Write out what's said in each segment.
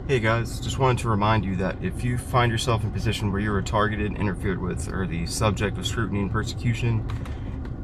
Hey guys, just wanted to remind you that if you find yourself in a position where you are targeted, interfered with, or the subject of scrutiny and persecution,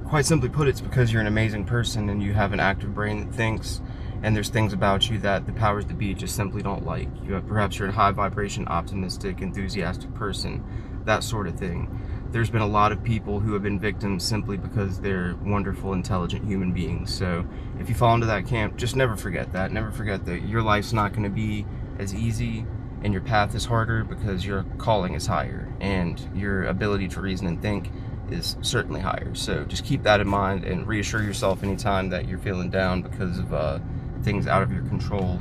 quite simply put, it's because you're an amazing person and you have an active brain that thinks, and there's things about you that the powers that be just simply don't like. Perhaps you're a high vibration, optimistic, enthusiastic person, that sort of thing. There's been a lot of people who have been victims simply because they're wonderful, intelligent human beings. So if you fall into that camp, just never forget that. Never forget that your life's not going to be as easy and your path is harder because your calling is higher and your ability to reason and think is certainly higher. So just keep that in mind and reassure yourself anytime that you're feeling down because of things out of your control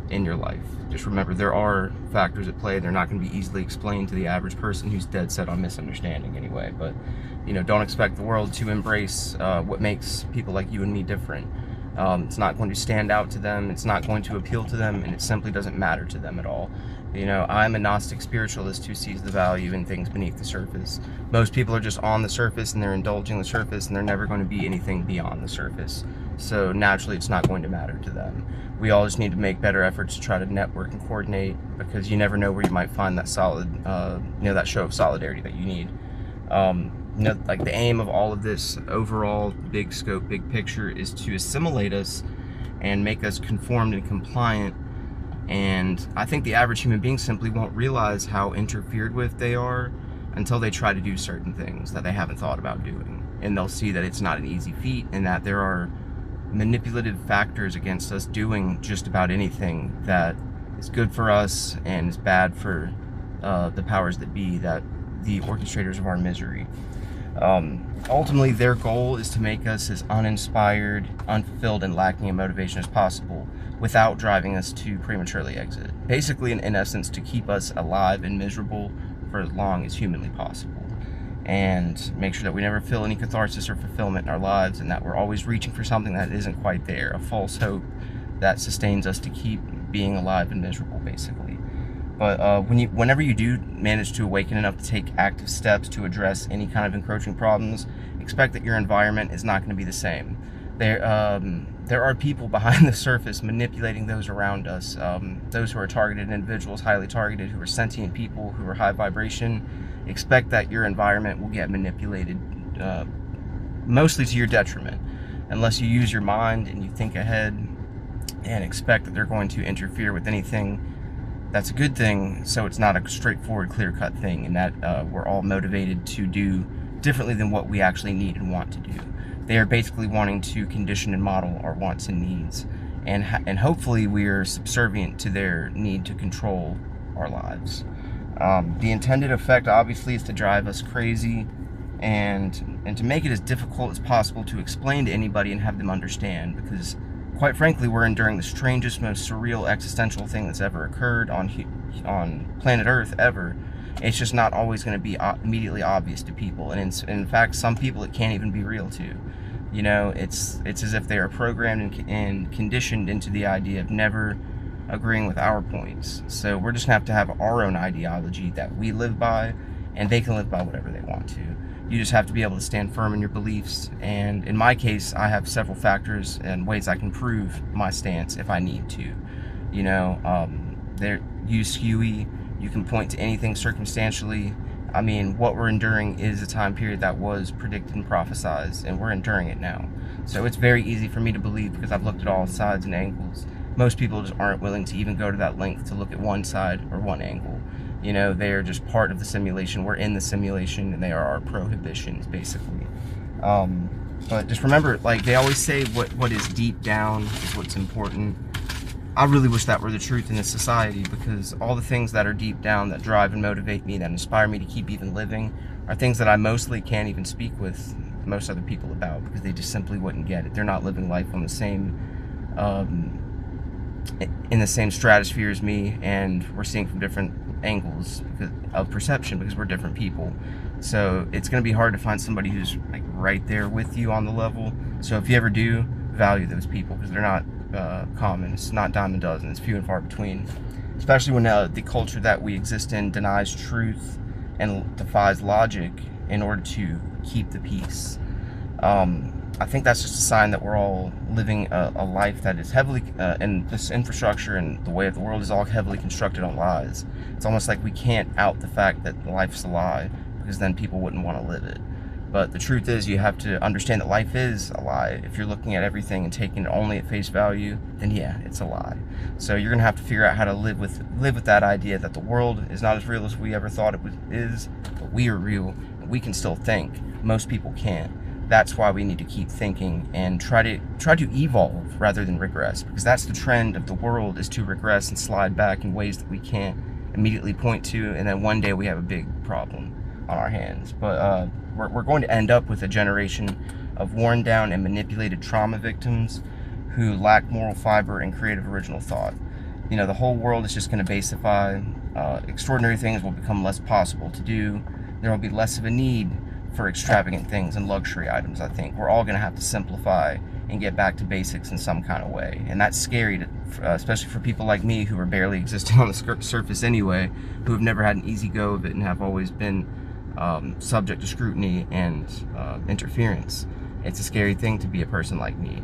in your life. Just remember, there are factors at play. They're not going to be easily explained to the average person who's dead set on misunderstanding anyway. But, don't expect the world to embrace what makes people like you and me different. It's not going to stand out to them, it's not going to appeal to them, and it simply doesn't matter to them at all. I'm a Gnostic spiritualist who sees the value in things beneath the surface. Most people are just on the surface and they're indulging the surface and they're never going to be anything beyond the surface. So naturally it's not going to matter to them. We all just need to make better efforts to try to network and coordinate, because you never know where you might find that solid, that show of solidarity that you need. Like the aim of all of this overall big scope, big picture is to assimilate us and make us conformed and compliant. And I think the average human being simply won't realize how interfered with they are until they try to do certain things that they haven't thought about doing. And they'll see that it's not an easy feat and that there are manipulative factors against us doing just about anything that is good for us and is bad for the powers that be, that the orchestrators of our misery. Ultimately, their goal is to make us as uninspired, unfulfilled, and lacking in motivation as possible without driving us to prematurely exit. Basically, in essence, to keep us alive and miserable for as long as humanly possible. And make sure that we never feel any catharsis or fulfillment in our lives, and that we're always reaching for something that isn't quite there, a false hope that sustains us to keep being alive and miserable, basically. But whenever you do manage to awaken enough to take active steps to address any kind of encroaching problems, expect that your environment is not going to be the same. There are people behind the surface manipulating those around us, those who are targeted individuals, highly targeted, who are sentient people, who are high vibration. Expect that your environment will get manipulated, mostly to your detriment, unless you use your mind and you think ahead and expect that they're going to interfere with anything. That's a good thing, so it's not a straightforward, clear-cut thing, and that we're all motivated to do differently than what we actually need and want to do. They are basically wanting to condition and model our wants and needs, and hopefully we are subservient to their need to control our lives. The intended effect, obviously, is to drive us crazy and to make it as difficult as possible to explain to anybody and have them understand, because quite frankly, we're enduring the strangest, most surreal existential thing that's ever occurred on planet Earth ever. It's just not always going to be immediately obvious to people, and in fact, some people it can't even be real to. It's as if they are programmed and conditioned into the idea of never agreeing with our points. So we're just going to have our own ideology that we live by, and they can live by whatever they want to. You just have to be able to stand firm in your beliefs, and in my case, I have several factors and ways I can prove my stance if I need to. Use SKUE, you can point to anything circumstantially. I mean, what we're enduring is a time period that was predicted and prophesized, and we're enduring it now. So it's very easy for me to believe, because I've looked at all sides and angles. Most people just aren't willing to even go to that length to look at one side or one angle. They are just part of the simulation. We're in the simulation, and they are our prohibitions, basically. But just remember, like they always say, what is deep down is what's important. I really wish that were the truth in this society, because all the things that are deep down that drive and motivate me, that inspire me to keep even living, are things that I mostly can't even speak with most other people about, because they just simply wouldn't get it. They're not living life on the same in the same stratosphere as me, and we're seeing from different angles of perception, because we're different people. So it's going to be hard to find somebody who's like right there with you on the level. So if you ever do, value those people, because they're not common. It's not dime a dozen. It's few and far between, especially when the culture that we exist in denies truth and defies logic in order to keep the peace. I think that's just a sign that we're all living a life that is heavily, and this infrastructure and the way of the world is all heavily constructed on lies. It's almost like we can't out the fact that life's a lie, because then people wouldn't want to live it. But the truth is, you have to understand that life is a lie. If you're looking at everything and taking it only at face value, then yeah, it's a lie. So you're gonna have to figure out how to live with that idea that the world is not as real as we ever thought it is, but we are real, and we can still think. Most people can't. That's why we need to keep thinking and try to evolve rather than regress, because that's the trend of the world, is to regress and slide back in ways that we can't immediately point to, and then one day we have a big problem on our hands. But we're going to end up with a generation of worn down and manipulated trauma victims who lack moral fiber and creative original thought. You know, the whole world is just going to basify. Extraordinary things will become less possible to do. There will be less of a need for extravagant things and luxury items. I think we're all going to have to simplify and get back to basics in some kind of way, and that's scary, especially for people like me who are barely existing on the surface anyway, who have never had an easy go of it and have always been subject to scrutiny and interference. It's a scary thing to be a person like me,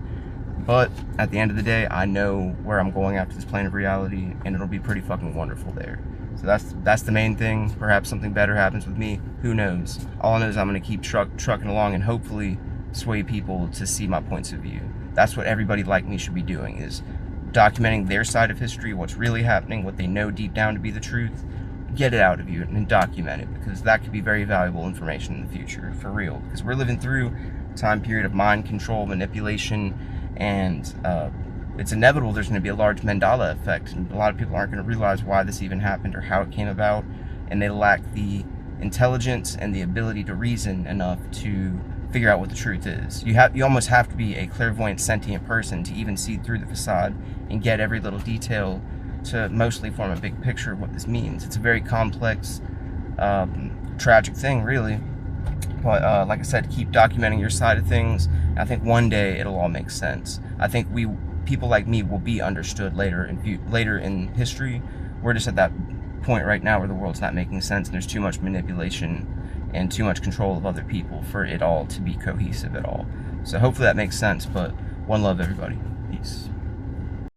but at the end of the day, I know where I'm going after this plane of reality, and it'll be pretty fucking wonderful there. So that's the main thing. Perhaps something better happens with me. Who knows? All I know is I'm going to keep trucking along and hopefully sway people to see my points of view. That's what everybody like me should be doing, is documenting their side of history, what's really happening, what they know deep down to be the truth. Get it out of you and document it, because that could be very valuable information in the future, for real. Because we're living through a time period of mind control, manipulation, and it's inevitable there's going to be a large Mandela effect, and a lot of people aren't going to realize why this even happened or how it came about, and they lack the intelligence and the ability to reason enough to figure out what the truth is. You almost have to be a clairvoyant, sentient person to even see through the facade and get every little detail to mostly form a big picture of what this means. It's a very complex, tragic thing, really. But like I said, keep documenting your side of things. I think one day it'll all make sense. I think people like me will be understood later in history. We're just at that point right now where the world's not making sense, and there's too much manipulation and too much control of other people for it all to be cohesive at all. So hopefully that makes sense. But one love, everybody. Peace.